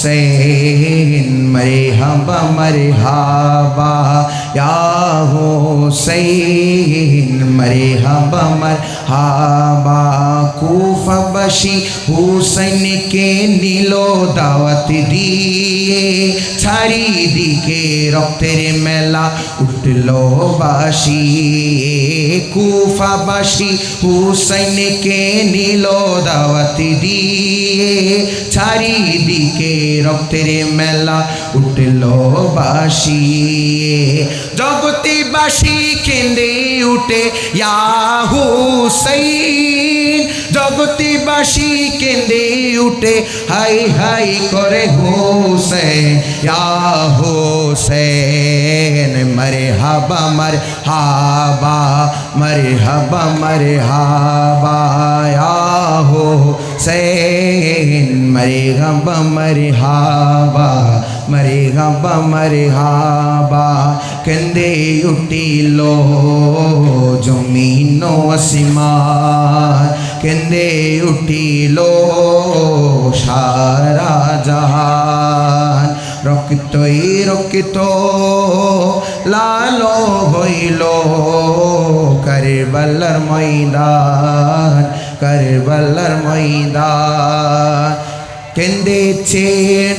हुसैन मरहबा मरहबा या हुसैन मरहबा मरहबा কুফাবাসী হুসैনকে নিল দাওয়াত দিয়ে চারিদিকে রক্তের মেলা উঠল বাসি কুফাবাসী হুসैनকে নিল দাওয়াত দিয়ে চারিদিকে রক্তের মেলা উঠল বাসি জগৎবাসী কেঁদে উঠে ইয়া হুসैन জগৎবাসী কেঁদে উঠে হাই হাই করে হুসैन ইয়া হুসैन মরহবা মরহবা মরহবা মরহবা ইয়া হুসैन মরহবা মরহবা মরহবা মরহবা কেঁদে উঠিল জমিন ও আসমান কেঁদে উঠিল সারা জাহান রক্তই রক্ত লাল হইল কারবালার ময়দান কারবালার ময়দান কেঁদেছে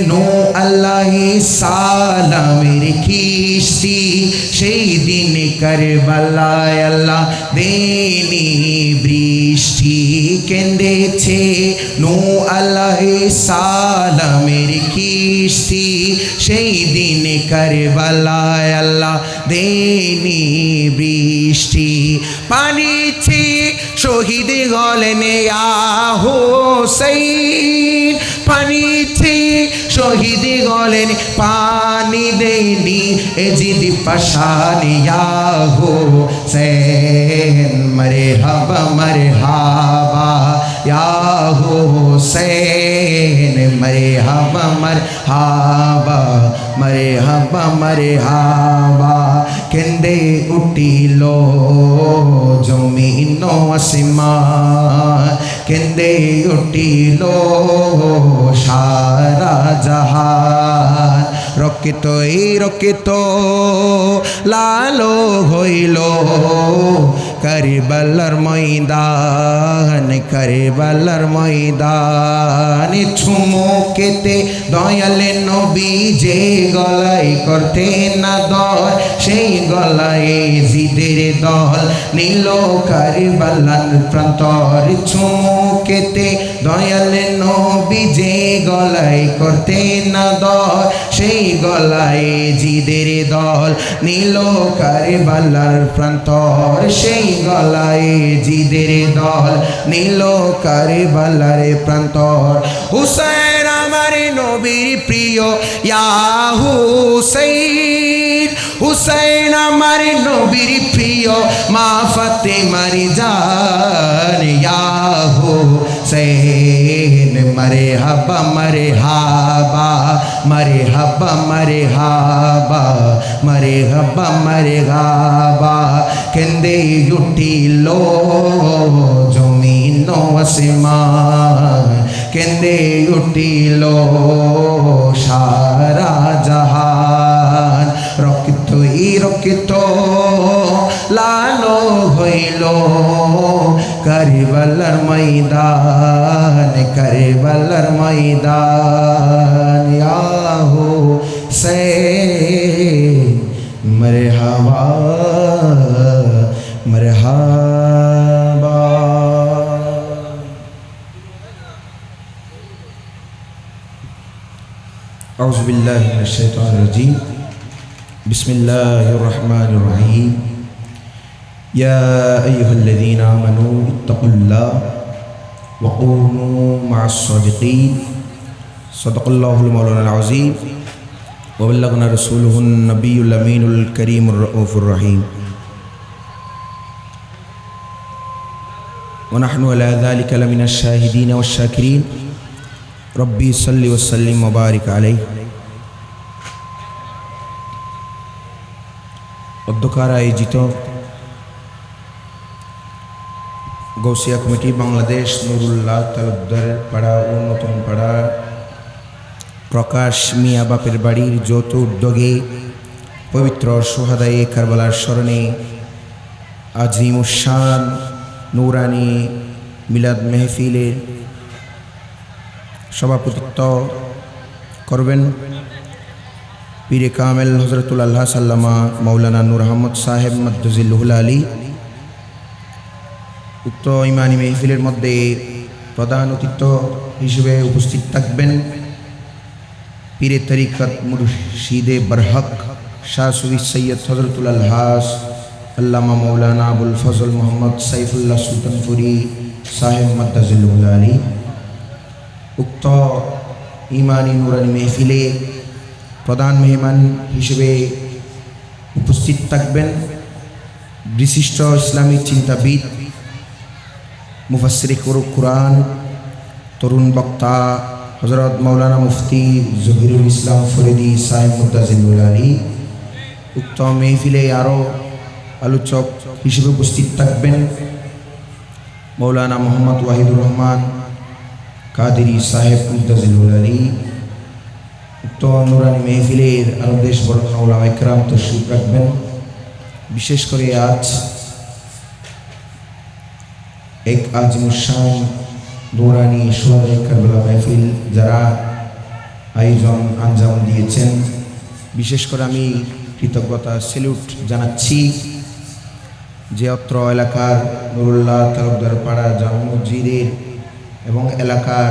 নূহ আলাইহিস সালামের কিস্তি সেই দিন কারবালায় আল্লাহ দেনি বৃষ্টি কেঁদেছে নূহ আলাইহিস সালামের কিস্তি সেই দিন কারবালায় আল্লাহ দেনি বৃষ্টি পানিতে শহীদ হলেন ইয়া হুসैन পানিতে শহীদ হলেন পানি দেনি এজিদ পাশান ইয়া হুসैन মরহবা মরহবা ইয়া হুসैन মরহবা মরহবা মরহবা মরহবা কেঁদে উঠিল জমিন ও আসমান কেঁদে উঠিল সারা জাহান রক্তই রক্ত লাল হইল কারবালার ময়দান কারবালার ময়দান চুমুকেতে দয়াল নবী যে গলায় করতে না দর সেই গলায় জিদের দল নীল কারবালার প্রান্তর চুমুকেতে দয়াল নবী যে গলায় করতে না দর সেই গলায় জিদের দল নীল কারবালার প্রান্তর সেই গলায় জিদের দল নীল কারবালার প্রান্তর হুসैन আমার নবীর প্রিয় ইয়া হুসैन হুসैन আমার নবীর প্রিয় মা ফাতেমার জান ইয়া হুসैन মরহবা মরহবা মরহবা মরহবা মরহবা মরহবা কেঁদে উঠিল জমিন ও আসমান কেঁদে উঠিল সারা জাহান রক্তই রক্ত লাল হইল কারবালার ময়দান কারবালার ময়দান ইয়া হুসैन মরহবা মরহবা আউযু বিল্লাহি মিনাশ শাইতানির রাজীম বিসমিল্লাহির রহমানির রহিম ইয়া আইয়ুহাল্লাযীনা আমানু ইত্তাকুল্লাহ ওয়া কুনু মা'আস সাদিকিন সাদাকাল্লাহুল মাওলানাল আযীম ওয়া বাল্লাগনা রাসূলুহুন নাবিয়্যুল আমিনুল কারীমুর রাউফুর রহিম ওয়া নাহনু আলা যালিকা লামিনাশ শাহিদিন ওয়াশ শাকিরিন রব্বি সাল্লি ওয়া সাল্লিম ওয়া বারিক আলাইহি অধ্যক্ষার আয়োজিত গৌসিয়া কমিটি বাংলাদেশ নুরুল্লাহ তালুকদার পাড়া ও নতুন পাড়া প্রকাশ মিয়া বাপের বাড়ির যৌথ উদ্যোগে পবিত্র সোহাদায়ে কারবালার স্মরণে আজিমুশান নূরানি মিলাদ মেহফিলের সভাপতিত্ব করবেন পীরে কামেল হজরতুল আল্লাহ সাল্লামা মৌলানা নূর আহমদ সাহেব মাদ্দুজিল্লুহুল আলী। উক্ত ইমানি মেহফিলের মধ্যে প্রধান অতিথি হিসেবে উপস্থিত থাকবেন পীরে তরিকত মুর্শিদে বরহক শাহ সুফি সৈয়দ হজরতুল আলহাস আল্লামা মৌলানা আবুল ফজল মোহাম্মদ সাইফুল্লাহ সুলতানপুরি সাহেব মাদ্দুজিল্লুহুল আলী। উক্ত ইমানি নুরানি মেহফিলে প্রধান মেহমান হিসেবে উপস্থিত থাকবেন বিশিষ্ট ইসলামী চিন্তাবিদ মুফাসসিরে কুরআন তরুণ বক্তা হযরত মাওলানা মুফতি জহিরুল ইসলাম ফরিদি সাহেব মাদ্দুজিল্লুহুল আলী। উক্ত মেহফিলে আরও আলোচক হিসেবে উপস্থিত থাকবেন মাওলানা মোহাম্মদ ওয়াহিদুর রহমান কাদেরী সাহেব মাদ্দুজিল্লুহুল আলী। উক্ত নুরানি মেহফিলের আরও দেশ বরণ্য উলামা ইকরাম তশরিফ রাখবেন। বিশেষ করে আজ এক আজিমুশান নুরানি সোহাদায়ে কারবালা মেহফিল যারা আয়োজন আঞ্জাম দিয়েছেন, বিশেষ করে আমি কৃতজ্ঞতা স্যালুট জানাচ্ছি যে অত্র এলাকার নুরুল্লাহ তালুকদার পাড়া জামে মসজিদের এবং এলাকার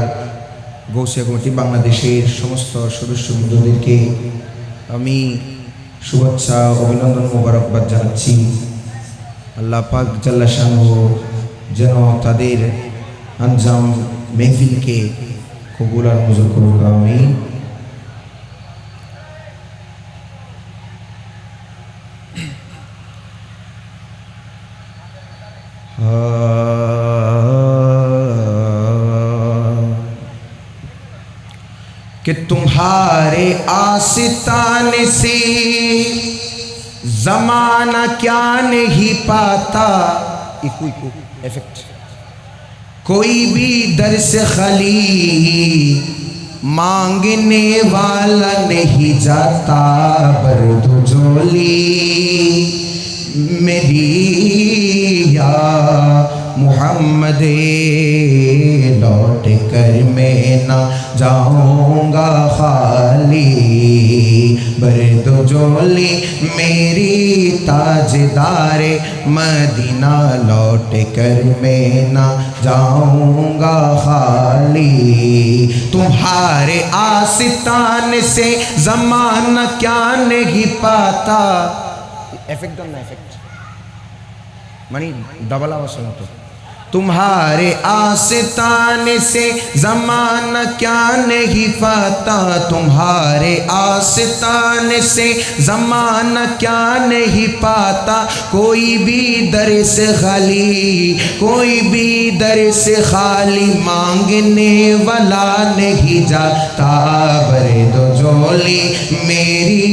গৌসিয়া কমিটি বাংলাদেশের সমস্ত সদস্যবৃন্দদেরকে আমি শুভেচ্ছা অভিনন্দন মোবারকবাদ জানাচ্ছি। আল্লাহ পাক জাল্লা শানুহু যেন তাদের আঞ্জাম মেহফিলকে কবুল আর মঞ্জুর করুক, আমিন। कि तुम्हारे आस्ताने से जमाना क्या नहीं पाता, इफेक्ट कोई भी दर से खाली मांगने वाला नहीं जाता, बर्द जोली मेरी या मोहम्मद लौट कर मैं ना जाऊंगा खाली, बर्द जोली मेरी ताजदारे मदीना लौट कर मैं ना जाऊंगा खाली, तुम्हारे आस्तान से जमाना क्या नहीं पाता। इफेक्ट ना इफेक्ट मानी डबल आवाज मत। तुम्हारे आस्ताने से ज़माना क्या नहीं पाता, तुम्हारे आस्ताने से ज़माना क्या नहीं पाता, कोई भी दर से खाली, कोई भी दर से खाली मांगने वाला नहीं जाता, बर्द जोली मेरी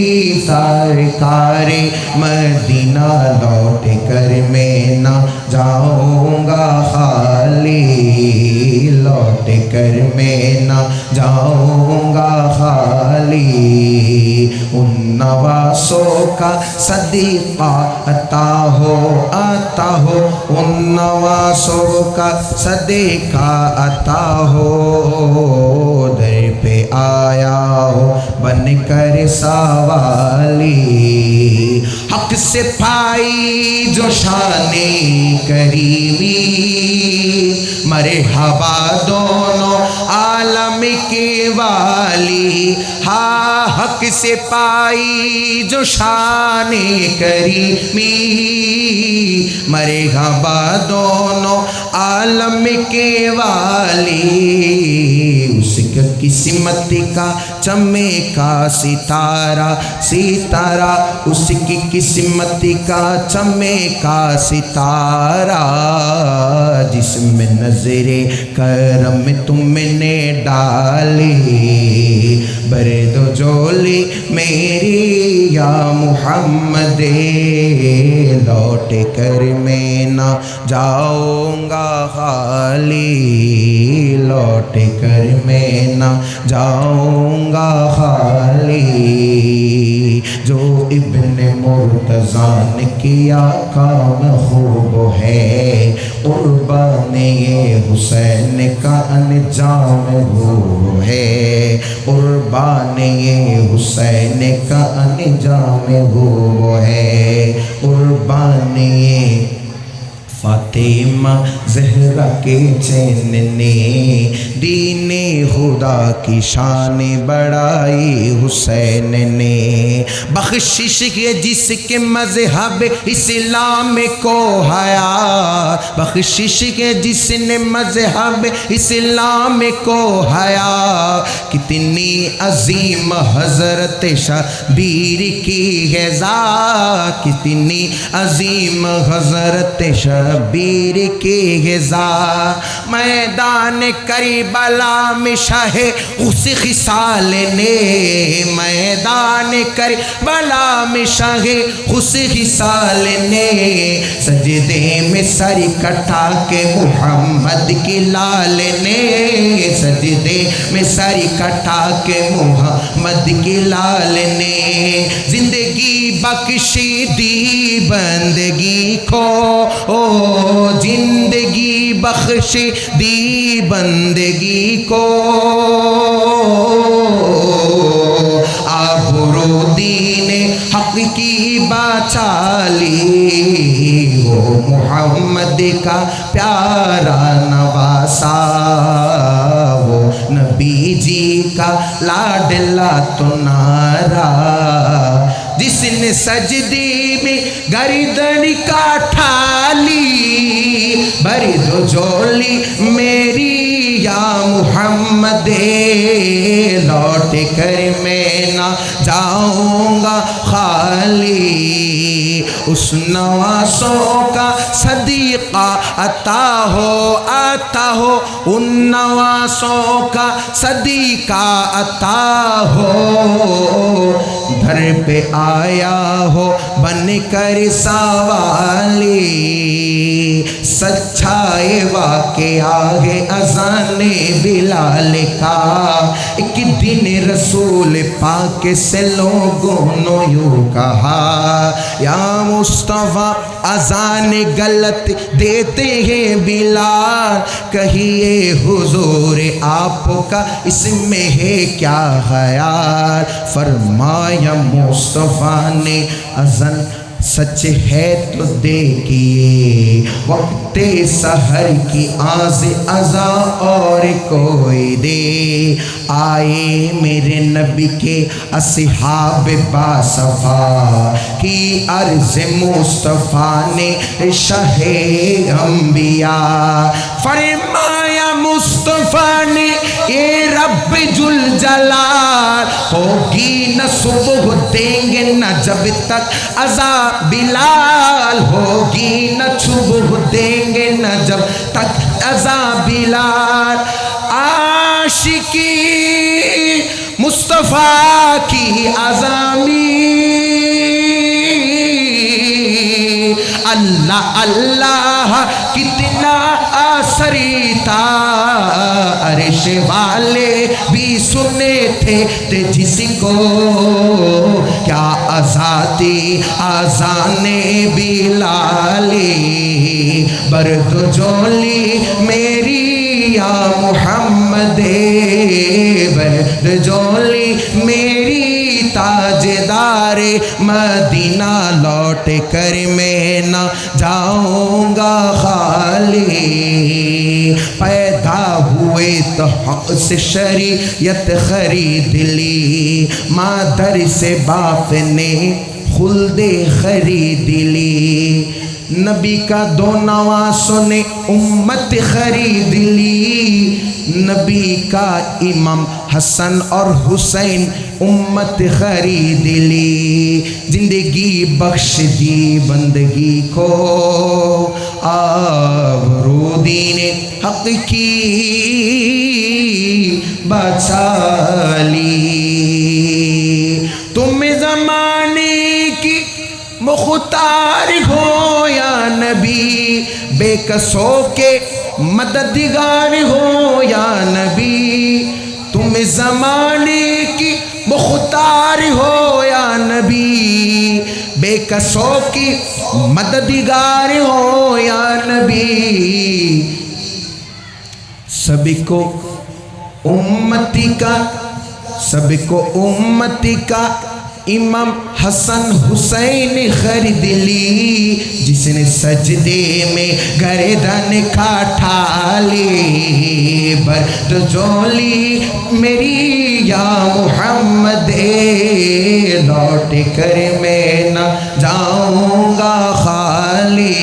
सरकारे मदीना लौट कर मैं ना जाऊंगा खाली, लौट कर मैं ना जाऊंगा खाली, उन नवासों का सदीक़ा आता हो, उन नवासों का सदीक़ा आता हो, दर पे आया हो बन कर सवाली, हक से पाई जो शाने करीमी, मरहबा दोनों आलम के वाली, हाँ हक से पाई जो शाने करीमी, मरहबा दोनों आलम के वाली, उसका किस्मत का चमका सितारा, सितारा उसकी किस्मत का चमका सितारा, जिसमें नजरे करम तुमने डाली, बर्द जोली मेरी या मुहम्मद लौट कर मैं ना जाऊंगा खाली, लौट कर मैं ना जाऊंगा जाऊंगा खाली। जो इब्ने मुर्तज़ा ने किया काम खूब है, कुर्बानी हुसैन का अंजाम वो है, कुर्बानी हुसैन का अंजाम वो है, कुर्बानी फातिमा ज़हरा के चैन ने दीने खुदा की शान बढ़ाई हुसैन ने। बख्शिश के जिसके मज़हब इस्लाम को हया, बख्शिश के जिसने मज़हब इस्लाम को हया, कितनी अजीम हज़रत शबीर की है ज़ात, कितनी अजीम हज़रत शबीर की ग़िज़ा। मैदान करबला में शाहे उस खिसाल ने, मैदान करबला में शाहे उस खिसाल ने, सजदे में सर कटा के मोहम्मद की लाल ने, सजदे में सर कटा के मोहम्मद की लाल ने। जिंदगी बख्शी दी बंदगी को, ओ जिंदगी बख्शी दी बंदगी को, आबरू दीने हक की बाचाली, वो मोहम्मद का प्यारा नवासा, वो नबी जी का लाडला तुनारा, जिसने सजदी में गर्दन काटा ली, भरी दो झोली मेरी या मुहम्मद, लौट कर मैं ना जाऊंगा खाली। उस नवासों का सदीक़ा आता हो, उन नवासों का सदीक़ा आता हो, घर पे आया हो बन कर सवाली। सच्चाई वाक़े आगे अज़ाने बिलाल का, एक दिन रसूल पाक से लोगों ने यूँ कहा, या मुस्तफ़ा अज़ान गलत देते हैं बिलाल, कहिए हुजूर आपका इसमें है क्या ख्याल। फरमाया मुस्तफ़ा ने अज़ान सच है तो देखिए, वक्त सहर की आज़ अज़ा और कोई दे। आए मेरे नबी के अस्हाब बासफा की अर्ज़ मुस्तफ़ा ने शाहे अंबिया। फरमाया मुस्तफ़ा ने ये रब जुल जलाल, होगी न सुबह देंगे न जब तक अज़ा बिलाल, होगी न सुबह देंगे न जब तक अज़ा बिलाल। आशिकी मुस्तफ़ा की अज़ामी, अल्लाह अल्लाह कितना असरीता, अर्श वाले भी सुने थे जिसको, क्या आज़ादी आज़ाने बिलाली, बर्द जोली मेरी या मुहम्मद, बर्द जोली मेरी ताजदारे मदीना, लौट कर मैं न जाऊंगा खाली। पैदा हुए तो हक से शरीयत खरीद ली, मादर से बाप ने खुल्दे खरीद ली, नबी का दो नवासों ने उम्मत खरीद ली, नबी का इमाम हसन और हुसैन उम्मत खरीद ली। जिंदगी बख्श दी बंदगी को, आबरूदी ने हक की बचा ली। तुम ज़माने की मुख्तार हो या नबी, बेकसों के मददगार हो या नबी, तुम ज़माने की मुख्तार हो या नबी, बेकसों की मददगार हो या नबी, सभी को उम्मती का, सभी को उम्मती का इमाम हसन हुसैन खरीद ली, जिसने सजदे में गर्दन का ठाली, बर्द जोली मेरी या मोहम्मद, लौट कर मैं न जाऊंगा खाली,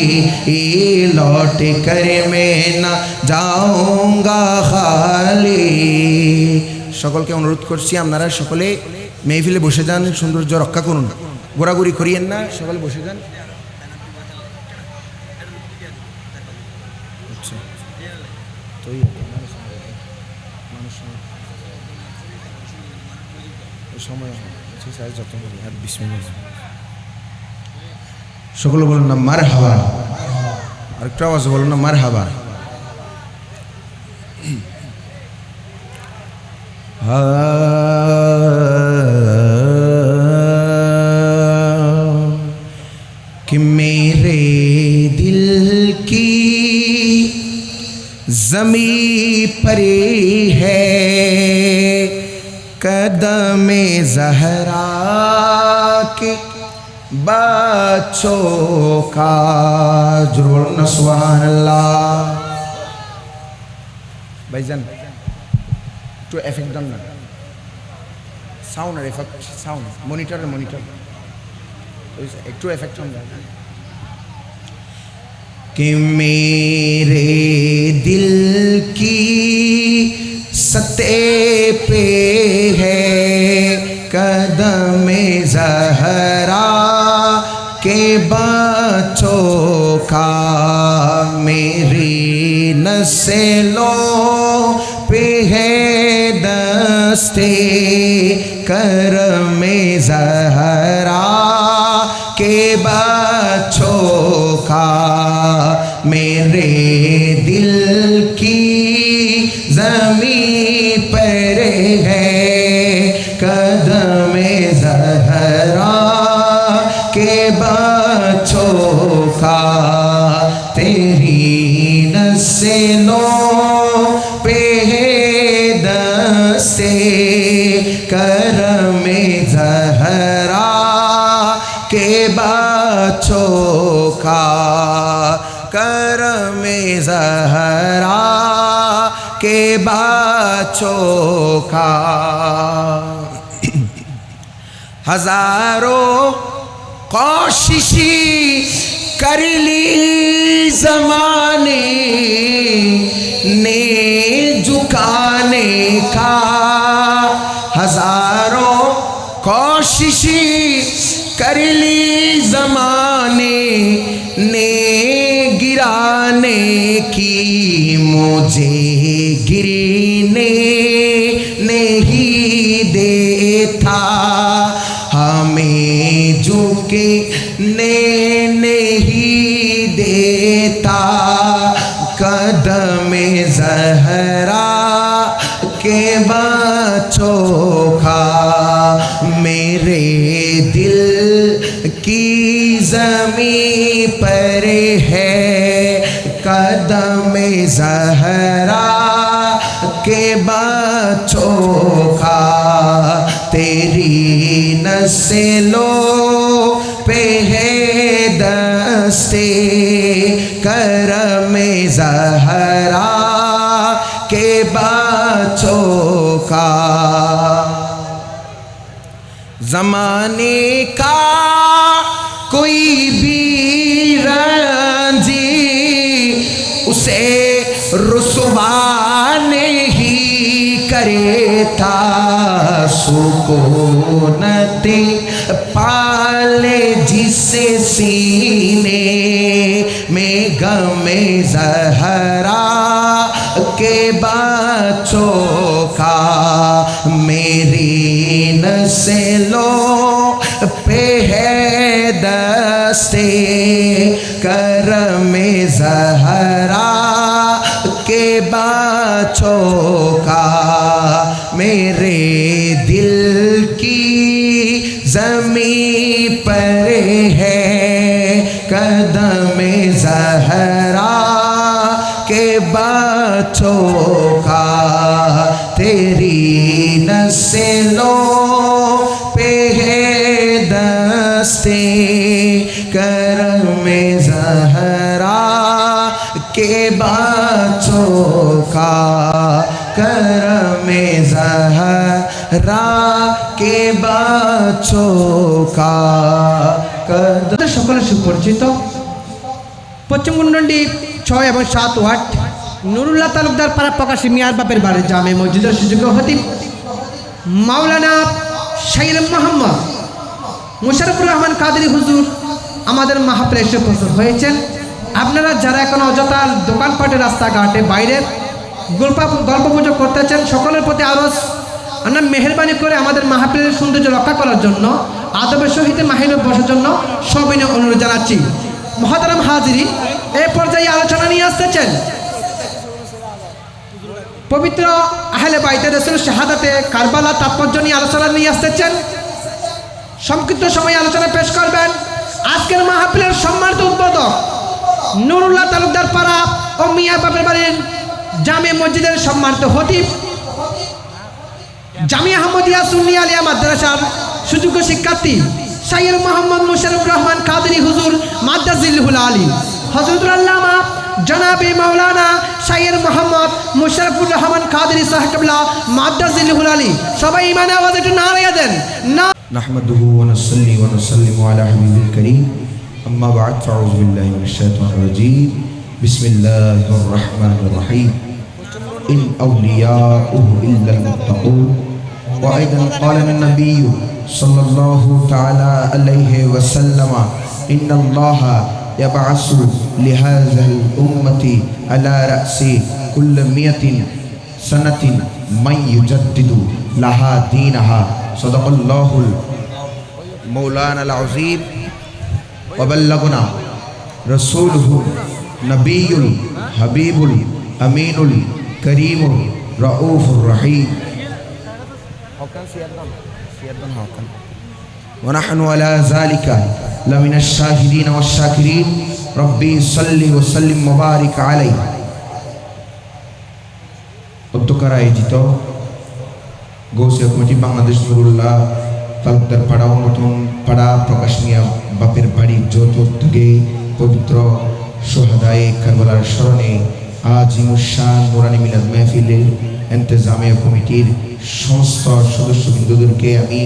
लौट कर मैं न जाऊंगा खाली। সকলকে অনুরোধ করছি আপনারা সকলে মেহফিলে বসে যান, সৌন্দর্য রক্ষা করুন, ঘোরাঘুরি করিয়েন না, সকলে বসে যান। আচ্ছা তো সময় যত আর 20 মিনিট সকলে বলুন না মারহাবা, আরেকটু আওয়াজ বলুন না মারহাবা। कि मेरे दिल की ज़मी पर है कदम ज़हरा के बच्चों का, जरूर न सुभान अल्लाह। भाईजान একটু এফেক্ট দেন না, সাউন্ড আর এফেক্ট, সাউন্ড মনিটর মনিটর একটু এফেক্ট দেন। कि मेरे दिल की सतह पे है कदम ज़हरा के बच्चों का, मेरी नस्लों पे है दस्ते करम ज़हरा के बच्चों का, मेरे दिल की ज़मीं पर है कदम ज़हरा के बच्चों का, तेरी नस्लों पे है दस्ते करम ज़हरा के बच्चों का, करम ज़हरा के बच्चों का। हजारों कोशिशें कर ली ज़माने ने झुकाने का, हजारों कोशिशें कर ली ज़माने ने गिराने की, मुझे गिरने नहीं देता, हमें झुकने नहीं देता, कदम ज़हरा के बच्चों का, मेरे दिल की ज़मीं पर है कदम ज़हरा के बच्चों का, तेरी नस्लों पे है दस्ते करम ज़हरा के बच्चों का। ज़माने का कोई भी रंजी उसे रुसवा नहीं करता, सुकूनत पाले जिसे सीने में गम ज़हरा के बच्चों का, मेरी नस्लों पे है दस्ते करम ज़हरा के बच्चों का, मेरे दिल की ज़मीं पर है कदम ज़हरा के बच्चों का, तेरी नस्लों पे है दस्ते करम ज़हरा के बच्चों का, करम ज़हरा के बच्चों का। সকলে সুপরিচিত পশ্চিমবঙ্গ నుండి 6 এবং 7 ওয়ার্ড নুরুল্লাহ তালুকদার পাড়া প্রকাশী মিয়ার বাপের বাড়ি জামে মসজিদের সুযোগ্য খতিব মাওলানা শাইর মোহাম্মদ মুশারফুর রহমান কাদরি হুজুর আমাদের মাহফিলে এসে উপস্থিত হয়েছেন। আপনারা যারা এখন অযথা দোকানপাটে রাস্তাঘাটে বাইরে গল্পগুজব করতেছেন, সকলের প্রতি আরজ আমরা মেহরবানি করে আমাদের মাহফিলের সৌন্দর্য রক্ষা করার জন্য আদবের সহিত মাহিলে বসার জন্য সবিনয় অনুরোধ জানাচ্ছি। মহতারাম হাজিরিন, এই পর্যায়ে আলোচনা নিয়ে আসতেছেন পবিত্র আহলে বাইতে রাসূল শাহাদাতে কারবালা তাৎপর্য নিয়ে আলোচনা নিয়ে আসতেছেন। সংক্ষিপ্ত সময় আলোচনা পেশ করবেন আজকের মাহফিলের সম্মানিত উদ্বোধক নুরুল্লাহ তালুকদার পাড়া ও মিয়া বাপের বাড়ির জামে মসজিদের সম্মানিত খতিব জামিয়া আহমদিয়া সুন্নিয়া আলিয়া মাদ্রাসার সুযোগ্য শিক্ষার্থী শাইর মোহাম্মদ মুশারফুর রহমান কাদরি হুজুর মাদ্রাজিল্লাহুল আলী, হযরতুল আল্লামা জনাবে মাওলানা শাইর মোহাম্মদ মুশারফুর রহমান কাদরি সাহেবুল্লাহ মাদ্রাজিল্লাহুল আলী। সবাই ইমানে আওয়াজ একটু নারায়ে দেন না। نحمده ونصلي ونسلم على حبيب الكريم أما بعد فأعوذ بالله من الشيطان الرجيم بسم الله الرحمن الرحيم إن أولياؤه إلا المتقون وأيضا قال النبي صلى الله تعالى عليه وسلم إن الله يبعث لهذه الأمة على رأس كل 100 سنة من يجدد لها دينها صدق الله مولانا العظيم وبلغنا رسوله نبي الحبيب الأمين الكريم الرؤوف الرحيم ونحن على ذلك لمن الشاهدين والشاكرين ربي صل وسلم وبارك عليه। উদ্যোক্তারা আয়োজিত গৌসিয়া কমিটি বাংলাদেশ নুরুল্লাহ তালুকদার পাড়া ও নতুন পাড়া প্রকাশ মিয়া বাপের বাড়ির যৌথ উদ্যোগে পবিত্র সোহাদায়ে কারবালার স্মরণে আজিমুশান নুরানি মিলাদ মাহফিলের ইন্তেজামিয়া কমিটির সমস্ত সদস্যবৃন্দদেরকে আমি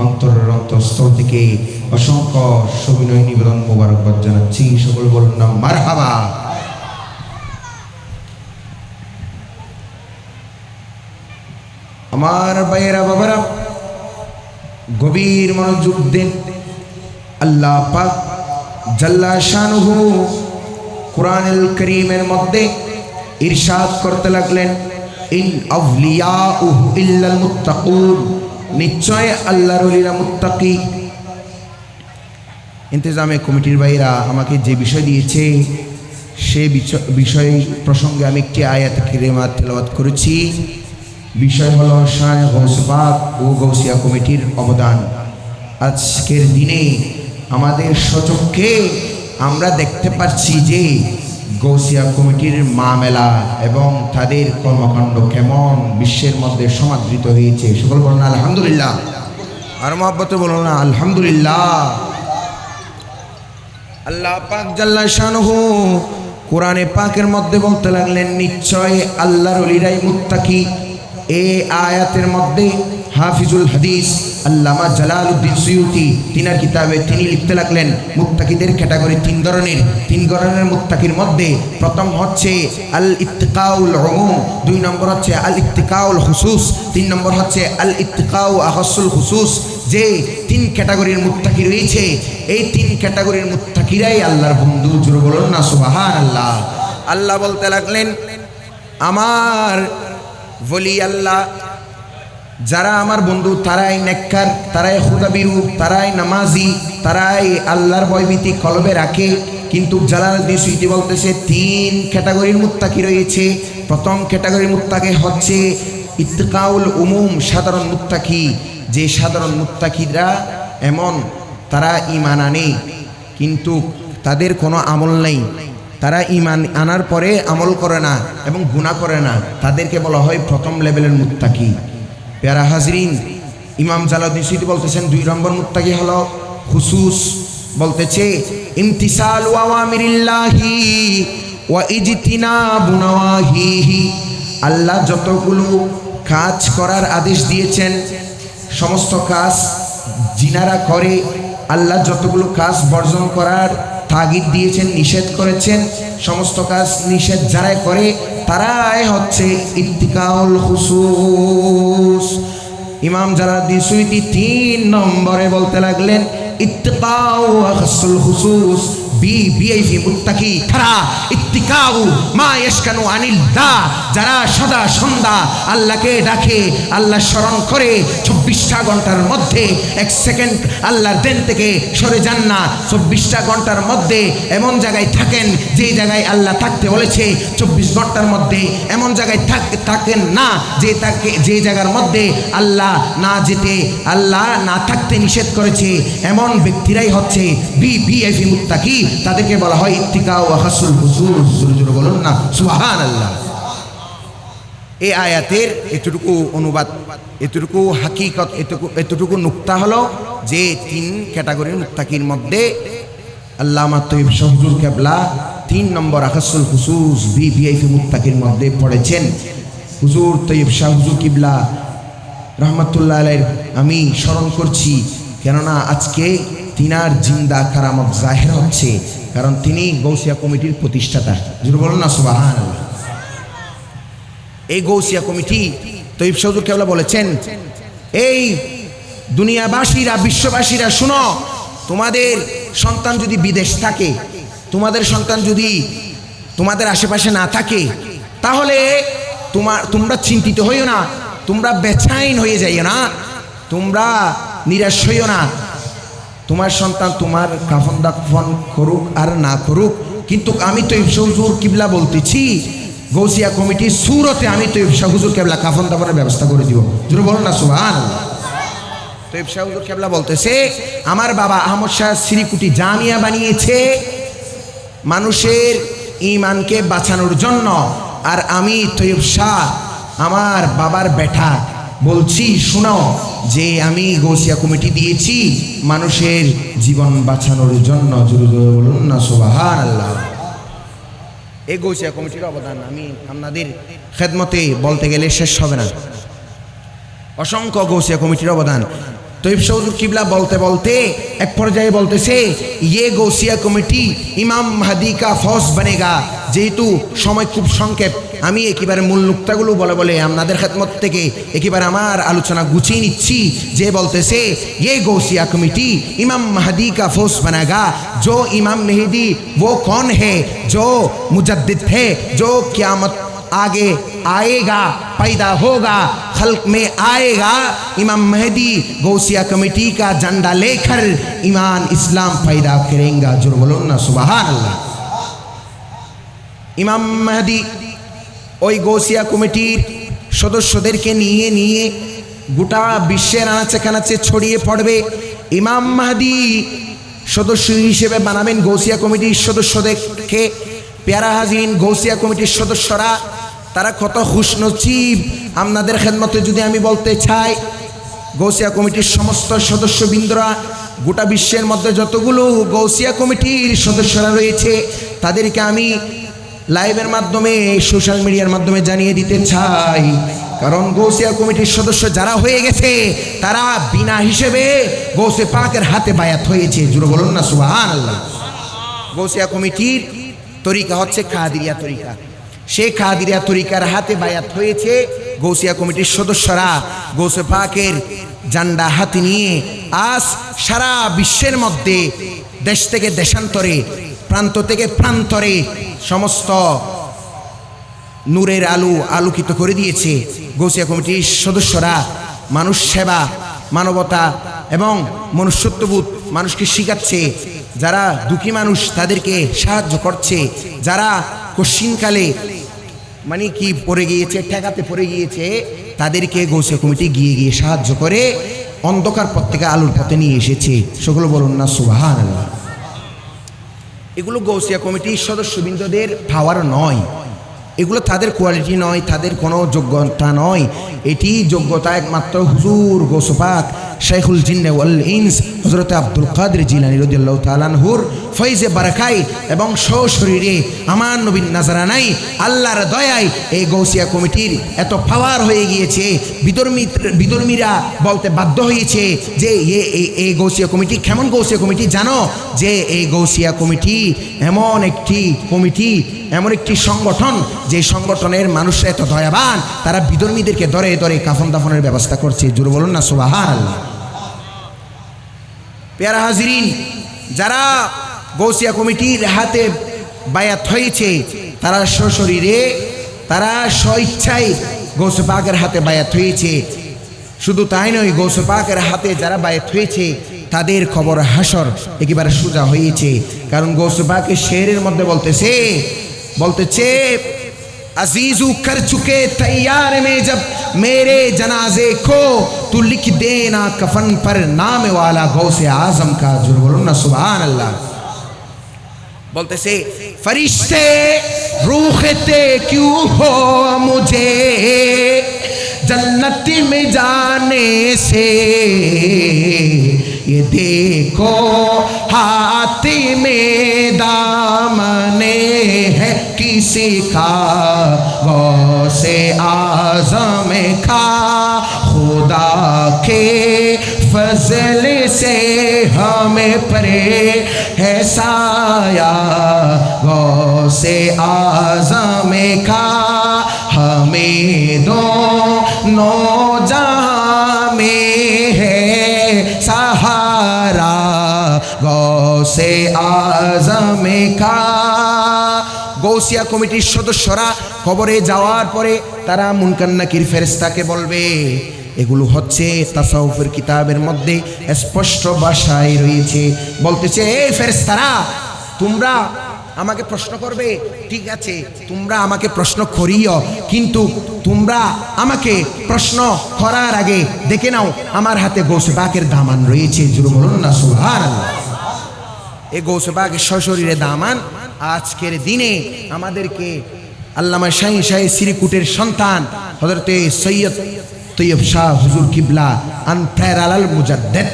অন্তরের অন্তঃস্থল থেকে অসংখ্য সবিনয় নিবেদন মোবারকবাদ জানাচ্ছি। সকল বলুন না মারহাবা। আমার ভাইয়েরা বাবারা, গভীর মনোযোগ দেন। আল্লাহ পাক জাল্লা শানুহু কুরআনুল কারীমের মধ্যে ইরশাদ করতে লাগলেন, ইন আউলিয়াউহু ইল্লাল মুত্তাকুন, নিশ্চয় আল্লাহর ওলিরা মুত্তাকি। ইন্তেজামে কমিটির ভাইরা আমাকে যে বিষয় দিয়েছে সে বিষয় প্রসঙ্গে আমি একটি আয়াত কারিমা তেলাওয়াত করেছি। বিষয় হলো শায়ে গৌসে পাক ও গৌসিয়া কমিটির অবদান। আজকের দিনে আমাদের সচক্ষে আমরা দেখতে পাচ্ছি যে গৌসিয়া কমিটির মামেলা এবং তাদের কর্মকাণ্ড কেমন বিশ্বের মধ্যে সমাদৃত হয়েছে। সকল বলুন আলহামদুলিল্লাহ, আর মহব্বতে বলুন আলহামদুলিল্লাহ। আল্লাহ পাক জাল্লা শানুহু কোরআনে পাকের মধ্যে বলতে লাগলেন, নিশ্চয় আল্লাহর ওলিরাই মুত্তাকি। এই আয়াতের মধ্যে হাফিজুল হাদিস আল্লামা জালালউদ্দিন সুয়ুতি তিনার কিতাবে তিনি লিখতে লাগলেন, মুত্তাকিদের ক্যাটাগরি তিন ধরনের মুত্তাকির মধ্যে প্রথম হচ্ছে আল ইত্তিকাউল উমুম, 2 নম্বর হচ্ছে আল ইত্তিকাউল খুসুস, 3 নম্বর হচ্ছে আল ইত্তিকাউ আখাসুল খুসুস। যে 3 ক্যাটাগরির মুত্তাকি রয়েছে, এই 3 ক্যাটাগরির মুত্তাকিরাই আল্লাহর বন্ধু। জোরে বলুন না সুবহানাল্লাহ। আল্লাহ বলতে লাগলেন, আমার বলি আল্লাহ যারা আমার বন্ধু তারাই নেককার, তারাই খুদাবিরু, তারাই নামাজি, তারাই আল্লাহর ভয়ভীতি কলবে রাখে। কিন্তু জালালউদ্দিন সুয়ুতি বলতেছে 3 ক্যাটাগরির মুত্তাকি রয়েছে। প্রথম ক্যাটাগরির মুত্তাকি হচ্ছে ইত্তিকাউল উমুম, সাধারণ মুত্তাকি। যে সাধারণ মুত্তাকিরা এমন তারা ঈমান আনে কিন্তু তাদের কোনো আমল নেই, তারা ঈমান আনার পরে আমল করে না এবং গুনাহ করে না, তাদেরকে বলা হয় প্রথম লেভেলের মুত্তাকি। প্যারা হাজরিন, ইমাম জালালউদ্দিন সুয়ুতী বলতেছেন 2 নম্বর মুত্তাকি হলো খুসুস, বলতেছে ইমতিসালু আওয়ামিরিল্লাহি ওয়া ইজতিনাবু নাওয়াহিহি। আল্লাহ যতগুলো কাজ করার আদেশ দিয়েছেন সমস্ত কাজ জিনারা করে, আল্লাহ যতগুলো কাজ বর্জন করার তাগিদ দিয়েছেন, নিষেধ করেছেন, সমস্ত কাজ নিষেধ যারাই করে তারাই হচ্ছে ইত্তিকাউল খুসুস। ইমাম জালালউদ্দিন সুয়ুতী 3 নম্বরে বলতে লাগলেন ইত্তিকাউ আখসুল খুসুস, বিআইপি মুত্তাকি তারা ইত্তিকাউ মা ইয়াশকানু আনিল্লাহ, যারা সদা সন্ধ্যা আল্লাহকে ডাকে, আল্লাহ স্মরণ করে 24টা ঘন্টার মধ্যে 1 সেকেন্ড আল্লাহর দেন থেকে সরে যান না, 24টা ঘন্টার মধ্যে এমন জায়গায় থাকেন যে জায়গায় আল্লাহ থাকতে বলেছে, 24 ঘন্টার মধ্যে এমন জায়গায় থাকেন না যে জায়গার মধ্যে আল্লাহ না যেতে, আল্লাহ না থাকতে নিষেধ করেছে, এমন ব্যক্তিরাই হচ্ছে বিআইপি মুত্তাকি। তাদেরকে বলা হয় ইত্তিকাউ ওয়া হাসুল খুসুস। জোরে বলুন না সুবহানাল্লাহ। এই আয়াতের এতটুকু অনুবাদ, এতটুকু হাকিকত, এতটুকু নুক্তা হলো যে 3 ক্যাটাগরির মুত্তাকির মধ্যে আল্লামা তৈয়ব শাহ হুজুর কেবলা 3 নম্বর আখাসুল খুসুস বিআইপি মুত্তাকির মধ্যে পড়েছেন। হুজুর তৈয়ব শাহ হুজুর কিবলা রহমাতুল্লাহ আলাইহির আমি স্মরণ করছি, কেননা আজকে তিনার জিন্দা কারামত জাহির হচ্ছে, কারণ তিনি গৌসিয়া কমিটির প্রতিষ্ঠাতা। জোরে বলুন না সুবহানাল্লাহ। এই গৌসিয়া কমিটি তৈয়ব শাহ হুজুর কেবলা বলেছেন, এই দুনিয়াবাসীরা, বিশ্ববাসীরা শুনো, তোমাদের সন্তান যদি বিদেশ থাকে, তোমাদের সন্তান যদি তোমাদের আশেপাশে না থাকে, তাহলে তোমরা চিন্তিত হইও না, তোমরা বেচাইন হয়ে যাইও না, তোমরা নিরাশ হইও না। তোমার সন্তান তোমার কাফন দাফন করুক আর না করুক, কিন্তু আমি তৈয়ব শাহ হুজুর কিবলা বলতেছি, গৌসিয়া কমিটির সুরতে আমি তৈয়ব শাহ হুজুর কেবলা কাফন দাফনের ব্যবস্থা করে দিব। জোরে বলুন না সুবহানাল্লাহ। তৈয়ব শাহ হুজুর কেবলা বলতেছে, আমার বাবা আহমদ শাহ শ্রীকুটি জামিয়া বানিয়েছে মানুষের ঈমানকে বাঁচানোর জন্য, আর আমি তৈয়ব শাহ আমার বাবার বেটা বলছি শুনো যে আমি গৌসিয়া কমিটি দিয়েছি মানুষের জীবন বাঁচানোর জন্য। জোরে বলুন না সুবহানাল্লাহ। এই গৌসিয়া কমিটির অবদান আমি আপনাদের খেদমতে বলতে গেলে শেষ হবে না, অসংখ্য গৌসিয়া কমিটির অবদান। তৈয়ব শাহ হুজুর কিবলা বলতে বলতে এক পর্যায়ে বলতেছে, ये গৌসিয়া কমিটি ইমাম মাহদি কা ফৌজ বনেগা। যেহেতু সময় খুব সংক্ষেপ, আমি একেবারে মূল নুক্তাগুলো বলে আপনাদের খেদমত থেকে একেবারে আমার আলোচনা গুছিয়ে নিচ্ছি। যে বলতেছে, ये গৌসিয়া কমিটি ইমাম মাহদি কা ফৌজ বনেগা। जो इमाम मेहदी वो कौन है? जो मुजद्दिद है, जो क़यामत आगे आएगा, पैदा होगा, खल्क में आएगा। इमाम मेहदी गौसिया कमेटी का झंडा लेकर ईमान इस्लाम पैदा करेंगे। जोर बोलो ना सुबहान अल्लाह। इमाम मेहदी ওই গৌসিয়া কমিটির সদস্যদেরকে নিয়ে নিয়ে গোটা বিশ্বের আনাচে কানাচে ছড়িয়ে পড়বে। ইমাম মাহদি সদস্য হিসেবে বানাবেন গৌসিয়া কমিটির সদস্যদেরকে। প্যারা হাজিরিন, গৌসিয়া কমিটির সদস্যরা তারা কত খুশনসিব আপনাদের খেদমতে যদি আমি বলতে চাই। গৌসিয়া কমিটির সমস্ত সদস্যবৃন্দরা গোটা বিশ্বের মধ্যে যতগুলো গৌসিয়া কমিটির সদস্যরা রয়েছে তাদেরকে আমি লাইভের মাধ্যমে, সোশ্যাল মিডিয়ার মাধ্যমে জানিয়ে দিতে চাই, কারণ গৌসিয়া কমিটির সদস্য যারা হয়ে গেছে তারা বিনা হিসেবে গৌসে পাকের হাতে বায়াত হয়েছে। জোরে বলুন না সুবহানাল্লাহ। গৌসিয়া কমিটির তরিকা হচ্ছে কাদেরিয়া তরিকা। সেই কাদেরিয়া তরিকার হাতে বায়াত হয়েছে গৌসিয়া কমিটির সদস্যরা। গৌসে পাকের ঝান্ডা হাতে নিয়ে আজ সারা বিশ্বের মধ্যে, দেশ থেকে দেশান্তরে, প্রান্ত থেকে প্রান্তরে সমস্ত নূরের আলো আলোকিত করে দিয়েছে গৌসিয়া কমিটির সদস্যরা। মানুষ সেবা, মানবতা এবং মনুষ্যত্ববোধ মানুষকে শিখাচ্ছে। যারা দুঃখী মানুষ তাদেরকে সাহায্য করছে। যারা কশিনকালে মানে কি পড়ে গিয়েছে, ঠেকাতে পড়ে গিয়েছে, তাদেরকে গৌসিয়া কমিটি গিয়ে গিয়ে সাহায্য করে। অন্ধকার পথ থেকে আলোর পথে নিয়ে এসেছে। সকলে বলুন না সুবহানাল্লাহ। এগুলো গৌসিয়া কমিটির সদস্যবৃন্দদের পাওয়ার নয়, এগুলো তাদের কোয়ালিটি নয়, তাদের কোনো যোগ্যতা নয়। এটি যোগ্যতা একমাত্র হুজুর গৌস পাক শাইখুল জিন্নে ওয়াল ইনস হযরত আব্দুল কাদের জিলানী রাদিয়াল্লাহু তাআলা আনহুর ফয়জে বারাকায় এবং সশরীরে আমার নবীর নাজরানাই আল্লাহর দয়ায় এই গৌসিয়া কমিটির এত পাওয়ার হয়ে গিয়েছে। বিধর্মীরা বলতে বাধ্য হয়েছে যে এই গৌসিয়া কমিটি কেমন গৌসিয়া কমিটি জানো, যে এই গৌসিয়া কমিটি এমন একটি সংগঠন, যে সংগঠনের মানুষরা এত দয়াবান, তারা বিধর্মীদেরকে ধরে ধরে কাফন দাফনের ব্যবস্থা করছে। জোরে বলুন না সুবহানাল্লাহ। প্যারা হাজিরিন, যারা গৌসিয়া কমিটির হাতে বায়াত হয়েছে তারা সশরীরে, তারা স্বইচ্ছায় গৌস পাকের হাতে বায়াত হয়েছে। শুধু তাই নয়, গৌস পাকের হাতে যারা বায়াত হয়েছে তাদের কবর হাসর একেবারে সোজা হয়েছে। কারণ গৌস পাকের শেরের মধ্যে বলতেছে अजीजू कर चुके तैयार में जब मेरे जनाजे को तू लिख देना कफन पर नाम वाला गौसे आजम का। जो बोलो ना सुभान अल्लाह। बोलते से फरिश्ते रूखते क्यों हो मुझे जन्नत में जाने से, ये देखो हाथ में दामने है किसी का गौसे आज़म का। खुदा के फजल से हमें परे है साया गौसे आज़म का। हमें दोनों जहां में है सहारा गौसे आज़म का। গৌসিয়া কমিটির সদস্যরা কবরে যাওয়ার পরে তারা মুনকার নাকির ফেরেশতাকে বলবে, এগুলো হচ্ছে তাসাউফের কিতাবের মধ্যে স্পষ্ট ভাষায় রয়েছে। বলতেছে, এই ফেরেশতারা তোমরা আমাকে প্রশ্ন করবে, ঠিক আছে তোমরা আমাকে প্রশ্ন করিও, কিন্তু তোমরা আমাকে প্রশ্ন করার আগে দেখে নাও আমার হাতে গৌসে পাকের দামান রয়েছে। জোরে বলুন না সুবহানাল্লাহ। এই গৌসে পাকের সশরীরে দামান আজকের দিনে আমাদেরকে আল্লামা শাহী শ্রীকুটের সন্তান হযরতে সৈয়দ তৈয়ব শাহ হুজুর কিবলা আনপ্রেরালাল মুজাদ্দেদ,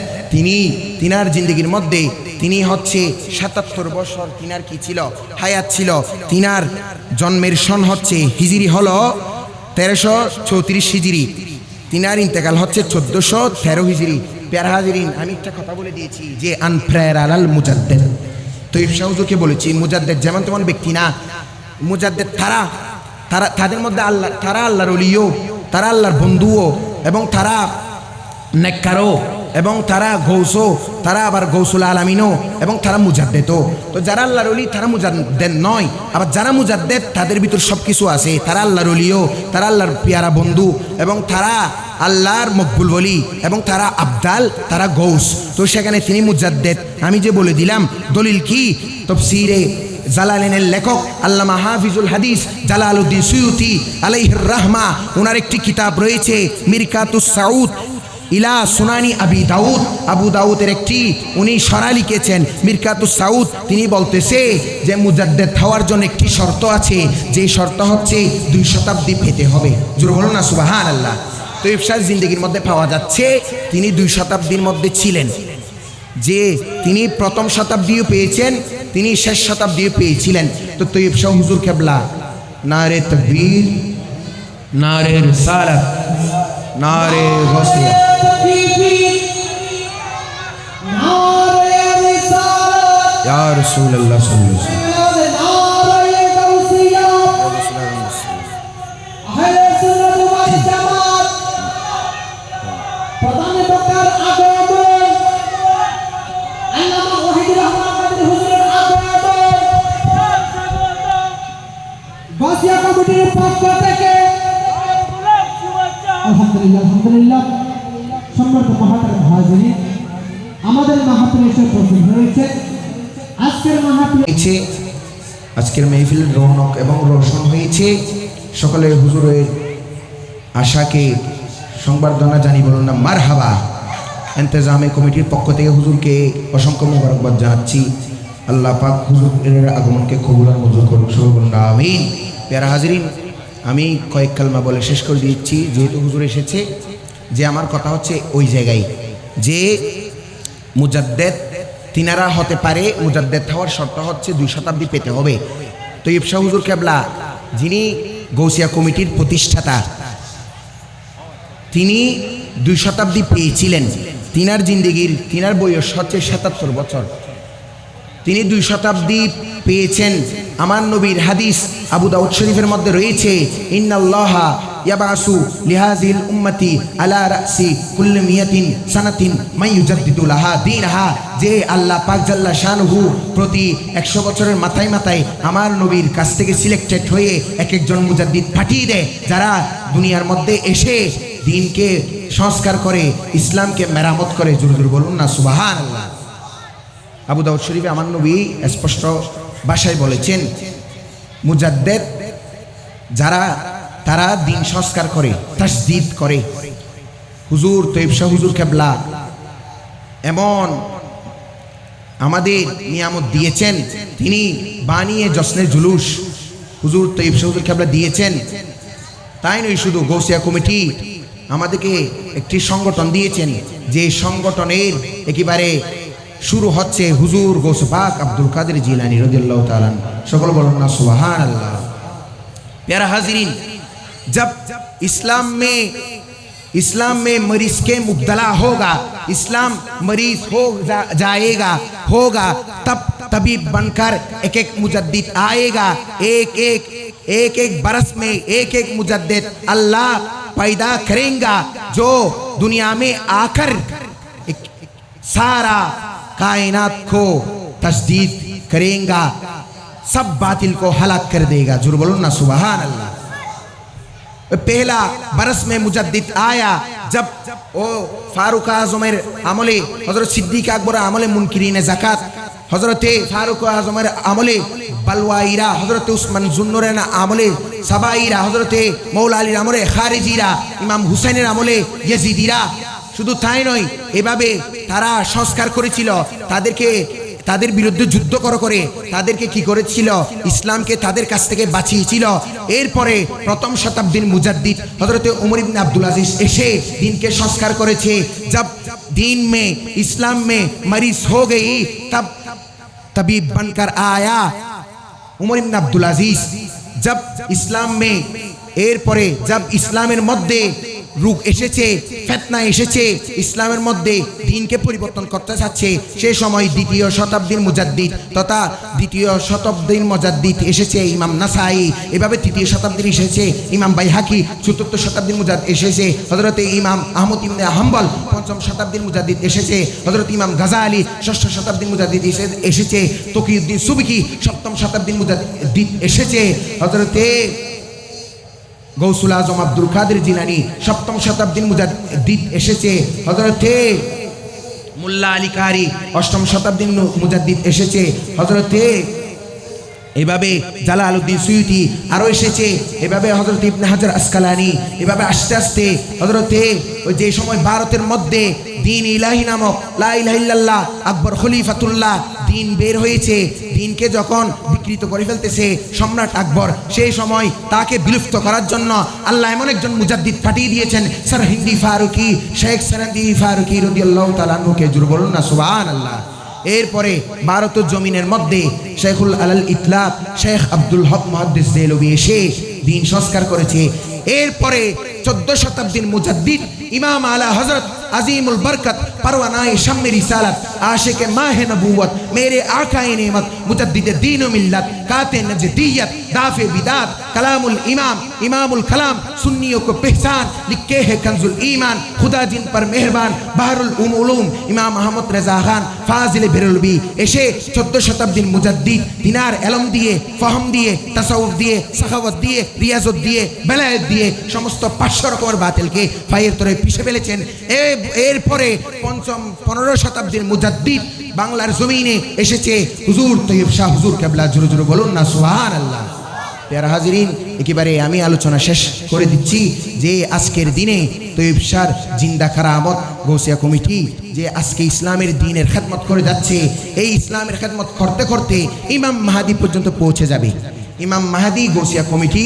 তিনার জিন্দগির মধ্যে তিনি হচ্ছে ৭৭ বছর তিনার কি ছিল, হায়াত ছিল। তিনার জন্মের সন হচ্ছে হিজরি হলো 1334 হিজরি, তিনার ইন্তেকাল হচ্ছে 1413 হিজরি। প্যারা হাজিরিন, আমি একটা কথা বলে দিয়েছি যে আনপ্রেরালাল মুজাদ্দেদ তৈয়ব শাহ হুজুরকে বলেছি, মুজাদ্দেদ যেমন তেমন ব্যক্তি না। মুজাদ্দেদ তাদের মধ্যে আল্লাহ, তারা আল্লাহর ওলিও, তারা আল্লাহর বন্ধুও, এবং তারা নেককারও, এবং তারা গৌসো, তারা আবার গৌসুল আলামিনও, এবং তারা মুজাদ্দেদও। তো যারা আল্লাহর ওলি তারা মুজাদ্দেদ নয়, আবার যারা মুজাদ্দেদ তাদের ভিতর সব কিছু আছে। তারা আল্লাহর ওলিও, তারা আল্লাহর পিয়ারা বন্ধু, এবং তারা আল্লাহর মকবুল বলি, এবং তারা আবদাল, তারা গৌস। তো সেখানে তিনি মুজাদ্দেদ। আমি যে বলে দিলাম দলিল কি, তাফসীরে জালালাইনের লেখক আল্লামা হাফিজুল হাদিস জালালউদ্দিন সুয়ুতি আলাইহির রাহমা, ওনার একটি কিতাব রয়েছে মিরকাতুস সাউদ ইলা সুনানি আবু দাউদের একটি উনি সরা লিখেছেন মিরকাতুস সাউদ। তিনি বলতেছে যে মুজাদ্দেদ হওয়ার জন্য একটি শর্ত আছে, যে শর্ত হচ্ছে 2 শতাব্দী পেতে হবে। জোরে বলুন না সুবহানাল্লাহ। তৈয়ব শাহ জিন্দেগির মধ্যে পাওয়া যাচ্ছে তিনি 2 শতাব্দীর মধ্যে ছিলেন, যে তিনি প্রথম শতাব্দীও পেয়েছেন, তিনি শেষ শতাব্দীও পেয়েছিলেন। তো তৈয়ব শাহ হুজুর কেবলা নারে তাকবীর, নারে রিসালাত, নারে গৌসিয়া। ইয়া রাসূলুল্লাহ সাল্লাল্লাহু আলাইহি আলহামদুলিল্লাহ সম্মানিত মাহফিল হাজিরিন, আমাদের মাহফিল এসে উপস্থিত হয়েছে। আজকের মেহফিল রৌনক এবং রোশন হয়েছে। সকলে হুজুরের আশাকে সংবর্ধনা জানি বলুন না মারহাবা। ইন্তজামে কমিটির পক্ষ থেকে হুজুরকে অসংখ্য মোবারকবাদ জানাচ্ছি। আল্লাহ পাক হুজুরের আগমনকে কবুল আর মঞ্জুর করুন, সবাই বলুন আমিন। প্যারা হাজিরিন, আমি কয়েক কালমা বলে শেষ করে দিচ্ছি, যেহেতু হুজুর এসেছে। যে আমার কথা হচ্ছে ওই জায়গায় যে মুজাদ্দেদ তিনারা হতে পারে, মুজাদ্দেদ হওয়ার শর্ত হচ্ছে 2 শতাব্দী পেতে হবে। তো ইফশা হুজুর কেবলা যিনি গৌসিয়া কমিটির প্রতিষ্ঠাতা, তিনি 2 শতাব্দী পেয়েছিলেন। তিনার জিন্দেগির তিনার বয়স হচ্ছে 77 বছর। তিনি 2 শতাব্দী পেয়েছেন। আমার নবীর হাদিস আবু দাউদ শরীফের মধ্যে রয়েছে, ইন্নাল্লাহা ইয়াবাসু লিহাযিল উম্মতি আলা রাসি কুল্লি মিয়াতিন সানাতিন মান ইউজাদ্দিদু লাহা দীনহা, যে আল্লাহ পাক জাল্লা শানহু প্রতি 100 বছরের মাথায় মাথায় আমার নবীর কাছ থেকে সিলেক্টেড হয়ে এক একজন মুজাদ্দিদ পাঠিয়ে দেয়, যারা দুনিয়ার মধ্যে এসে দ্বীনকে সংস্কার করে, ইসলামকে মেরামত করে। জোরে জোরে বলুন না সুবহানাল্লাহ। আবু দাউদ শরীফে আমার নবী স্পষ্ট ভাষায় বলেছেন, মুজাদ্দেদ যারা তারা দ্বীন সংস্কার করে, তাসদীদ করে। হুজুর তৈয়ব শাহ হুজুর কেবলা এমন আমাদের নিয়ামত দিয়েছেন, তিনি বানিয়ে জশ্নে জুলুস হুজুর তৈয়ব শাহ হুজুর কেবলা দিয়েছেন। তাই নয়, শুধু গৌসিয়া কমিটি আমাদেরকে একটি সংগঠন দিয়েছেন, যে সংগঠনের একেবারে শুরু হচ্ছে হুজুর গৌস পাক আব্দুল কাদের জিলানী রাদিয়াল্লাহু তাআলা। সকল বলুন না সুবহানাল্লাহ। प्यारा हाजिरीन, जब इस्लाम में मरीज के मुब्तला होगा, इस्लाम मरीज हो जाएगा होगा, तब तबीब बनकर एक एक मुजद्दिद आएगा। एक एक बरस में एक एक मुजद्दिद अल्लाह पैदा करेगा, जो दुनिया में आकर सारा कायनात को तस्दीद करेगा, सब बातिल को हलाक कर देगा। जुर बोलो ना सुबहान अल्लाह। पहला बरस में मुजद्दिद आया जब ओ फारूक आज़मेर अमले, हज़रत सिद्दीक अकबर अमले मुनकिरीन ज़कात, हज़रत फारूक आज़मेर अमले बलवाइरा, हज़रत उस्मान जुन्नुरैन अमले सबाइरा, हज़रत मौला आलीर अमले खारिजीरा, इमाम हुसैनेर अमले यजीदीरा। শুধু তাই নয়, এভাবে তারা সংস্কার করেছিল, তাদের বিরুদ্ধে যুদ্ধ করে তাদেরকে কি করেছিল, ইসলামকে তাদের কাছ থেকে বাঁচিয়েছিল। এরপরে প্রথম শতাব্দীর মুজাদ্দিদ হযরত উমর ইবনে আব্দুল আজিজ এসে দ্বীনকে সংস্কার করেছে। जब दीन में इस्लाम में मरीज हो गई, तब तबीब बनकर आया उमर इब्ने আব্দুল আজিজ। जब इस्लाम में এরপরে जब ইসলামের মধ্যে রোগ এসেছে, ফিতনা এসেছে, ইসলামের মধ্যে দ্বীনকে পরিবর্তন করতে চাচ্ছে, সেই সময় দ্বিতীয় শতাব্দীর মুজাদ্দিদ তথা দ্বিতীয় শতাব্দীর মুজাদ্দিদ এসেছে ইমাম নাসাই, এভাবে তৃতীয় শতাব্দীর এসেছে ইমাম বাইহাকি, চতুর্থ শতাব্দীর মুজাদ্দিদ এসেছে হযরত ইমাম আহমদ ইবনে হাম্বল, পঞ্চম শতাব্দীর মুজাদ্দিদ এসেছে হযরত ইমাম গাজালি, ষষ্ঠ শতাব্দীর মুজাদ্দিদ এসেছে তকিউদ্দিন সুবকি, সপ্তম শতাব্দীর মুজাদ্দিদ এসেছে হযরতে গৌসুল আজম আব্দুল কাদের জিলানী, সপ্তম শতাব্দীর মুজাদ্দিদ এসেছে হযরতে মোল্লা আলী কারি, অষ্টম শতাব্দীর মুজাদ্দিদ এসেছে হযরতে এভাবে জালালউদ্দিন সুয়ুতি, আরও এসেছে এভাবে হযরত ইবনে হাজার আসকালানি। এভাবে আস্তে আস্তে হযরতে ওই যে সময় ভারতের মধ্যে দ্বীন ইলাহি নামক লা ইলাহা ইল্লাল্লাহ আকবর খলিফাতুল্লাহ দ্বীন বের হয়েছে, দ্বীনকে যখন বিকৃত করে ফেলতেছে সম্রাট আকবর, সেই সময় তাকে বিলুপ্ত করার জন্য আল্লাহ এমন একজন মুজাদ্দিদ পাঠিয়ে দিয়েছেন, সরহিন্দি ফারুকি, শেখ সরহিন্দি ফারুকি রাদিয়াল্লাহু তাআলা আনহুকে। জোরে বলুন না সুবহানাল্লাহ। এরপরে ভারতের জমিনের মধ্যে শেখুল আলাল ইতলাক শেখ আব্দুল হক মুহাদ্দিস দেহলভী এসে দ্বীন সংস্কার করেছে। এরপরে 14 শতাব্দীর মুজাদ্দিদ ইমাম আলা হযরত আজিমুল বরকত परवानाए शम्म रिसालत आशिक माह नबूवत मेरे आकाए नेमत मुजद्दिद दीन व मिल्लत काते नजदीयत दाफे बिदात कलामुल इमाम इमामुल कलाम सुन्नियों को पहचान लिखे है कंजुल ईमान खुदा जिन पर मेहरबान बहरुल उलूम इमाम अहमद रजा खान फाजिल बेरलवी এসে 14 শতাব্দীর মুজাদ্দিদ দিনার এলম দিয়ে ফহম দিয়ে তাসাউফ দিয়ে সাখাওয়াত দিয়ে রিয়াজত দিয়ে বেলায়েত দিয়ে সমস্ত 500 রকমের বাতিলকে ফায়ের তরে পিষে ফেলেছেন। এরপরে 15 শতাব্দীর মুজাদ্দিদ বাংলার জমিনে এসেছে হুজুর তৈয়ব শাহ হুজুর কেবলা। জোরে জোরে বলুন না সুবহানাল্লাহ। প্যারা হাজিরিন, একেবারে আমি আলোচনা শেষ করে দিচ্ছি যে আজকের দিনে তৈয়ব শাহর জিন্দা কারামত গৌসিয়া কমিটি যে আজকে ইসলামের দ্বীনের খেদমত করে যাচ্ছে, এই ইসলামের খেদমত করতে করতে ইমাম মাহাদি পর্যন্ত পৌঁছে যাবে। ইমাম মাহাদি গৌসিয়া কমিটি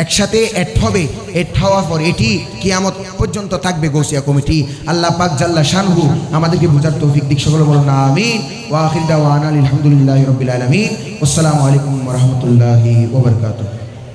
একসাথে এড হবে, এড হওয়ার পর এটি কিয়ামত পর্যন্ত থাকবে গৌসিয়া কমিটি। আল্লাহ পাক জাল্লা শানহু আমাদেরকে বোঝার তৌফিক দিক, সকলে বলুন আমিন। ওয়া আখির দাওয়ানা আলহামদুলিল্লাহি রাব্বিল আলামিন। আসসালামু আলাইকুম ওয়া রাহমাতুল্লাহি ওয়া বারাকাতুহু।